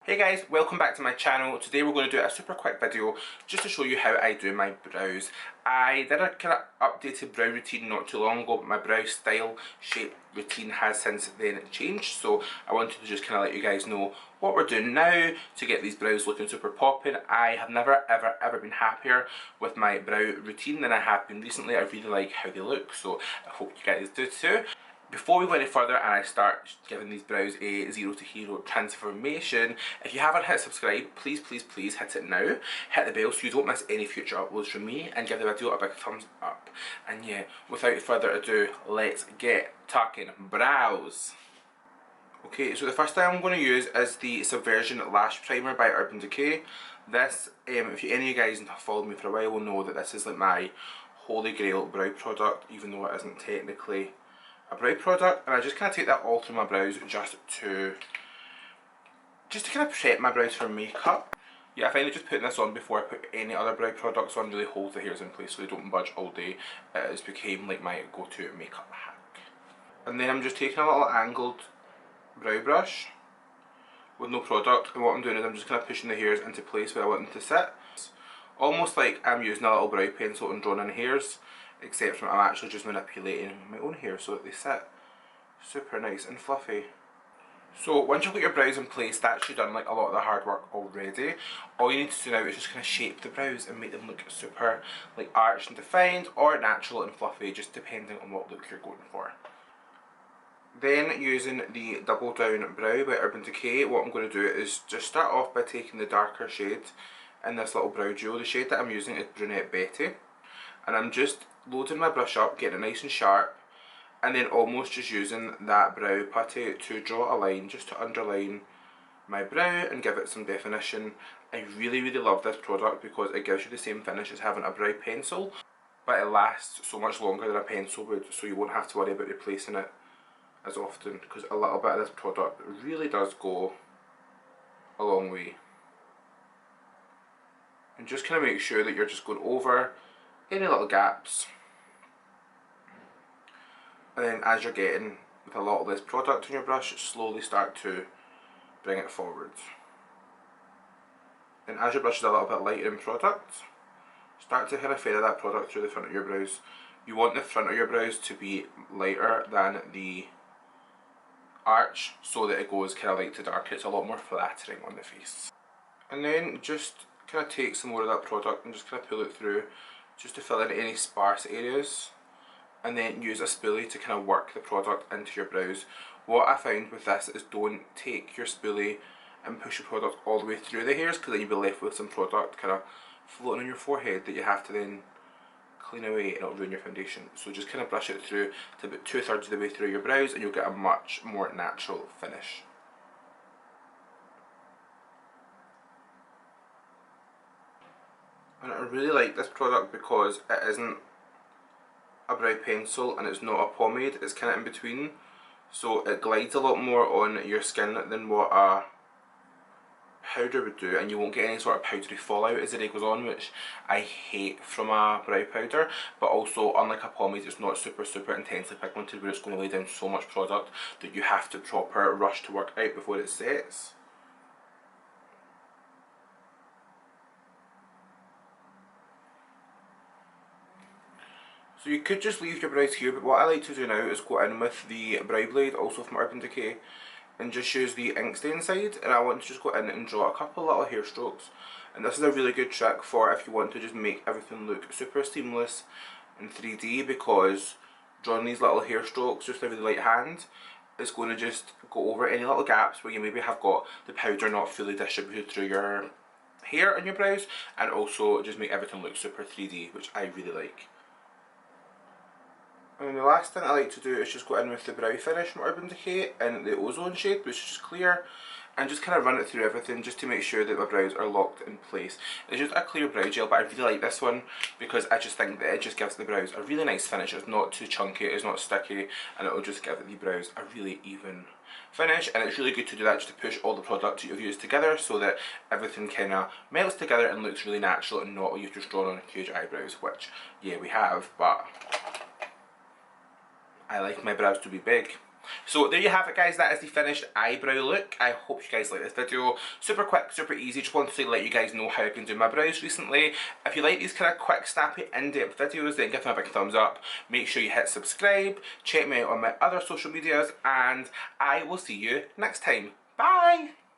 Hey guys, welcome back to my channel. Today we're going to do a super quick video just to show you how I do my brows. I did a kind of updated brow routine not too long ago, but my brow style, shape, routine has since then changed. So I wanted to just kind of let you guys know what we're doing now to get these brows looking super popping. I have never ever been happier with my brow routine than I have been recently. I really like how they look, so I hope you guys do too. Before we go any further and I start giving these brows a 0 to hero transformation, if you haven't hit subscribe, please hit it now. Hit the bell so you don't miss any future uploads from me, and give the video a big thumbs up. And yeah, without further ado, let's get talking brows. Okay, so the first thing I'm going to use is the Subversion Lash Primer by Urban Decay. This, if any of you guys have followed me for a while will know that this is like my holy grail brow product, even though it isn't technically a brow product. And I just kind of take that all through my brows just to kind of prep my brows for makeup. Yeah, I find that just putting this on before I put any other brow products on really holds the hairs in place so they don't budge all day. It has become like my go-to makeup hack. And then I'm just taking a little angled brow brush with no product, and what I'm doing is I'm just kind of pushing the hairs into place where I want them to sit. Almost like I'm using a little brow pencil and drawing in hairs, except from I'm actually just manipulating my own hair so that they sit super nice and fluffy. So once you've got your brows in place, that's actually done like a lot of the hard work already. All you need to do now is just kind of shape the brows and make them look super like arched and defined, or natural and fluffy, just depending on what look you're going for. Then, using the Double Down Brow by Urban Decay, what I'm going to do is just start off by taking the darker shade in this little brow duo. The shade that I'm using is Brunette Betty, and I'm just loading my brush up, getting it nice and sharp, and then almost just using that brow putty to draw a line, just to underline my brow and give it some definition. I really love this product because it gives you the same finish as having a brow pencil, but it lasts so much longer than a pencil would, so you won't have to worry about replacing it as often, because a little bit of this product really does go a long way. And just kind of make sure that you're just going over any little gaps, and then as you're getting with a lot of this product on your brush, slowly start to bring it forward. And as your brush is a little bit lighter in product, start to kind of feather that product through the front of your brows. You want the front of your brows to be lighter than the arch, so that it goes kind of light to dark. It's a lot more flattering on the face. And then just kind of take some more of that product and just kind of pull it through, just to fill in any sparse areas, and then use a spoolie to kind of work the product into your brows. What I found with this is don't take your spoolie and push your product all the way through the hairs, because then you'll be left with some product kind of floating on your forehead that you have to then clean away, and it'll ruin your foundation. So just kind of brush it through to about 2/3 of the way through your brows, and you'll get a much more natural finish. And I really like this product because it isn't a brow pencil and it's not a pomade, it's kind of in between, so it glides a lot more on your skin than what a powder would do, and you won't get any sort of powdery fallout as the day goes on, which I hate from a brow powder. But also, unlike a pomade, it's not super intensely pigmented, where it's going to lay down so much product that you have to proper rush to work out before it sets. So you could just leave your brows here, but what I like to do now is go in with the brow blade, also from Urban Decay, and just use the ink stain side, and I want to just go in and draw a couple little hair strokes. And this is a really good trick for if you want to just make everything look super seamless in 3D, because drawing these little hair strokes just with a really light hand is going to just go over any little gaps where you maybe have got the powder not fully distributed through your hair and your brows, and also just make everything look super 3D, which I really like. And the last thing I like to do is just go in with the brow finish from Urban Decay in the Ozone shade, which is just clear, and just kind of run it through everything just to make sure that my brows are locked in place. It's just a clear brow gel, but I really like this one because I just think that it just gives the brows a really nice finish. It's not too chunky, it's not sticky, and it will just give the brows a really even finish. And it's really good to do that just to push all the products that you've used together, so that everything kind of melts together and looks really natural, and not you've just drawn on huge eyebrows, which, yeah, we have, but I like my brows to be big. So there you have it, guys. That is the finished eyebrow look. I hope you guys like this video. Super quick, super easy. Just wanted to let you guys know how I've been doing my brows recently. If you like these kind of quick, snappy, in-depth videos, then give them a big thumbs up. Make sure you hit subscribe. Check me out on my other social medias, and I will see you next time. Bye!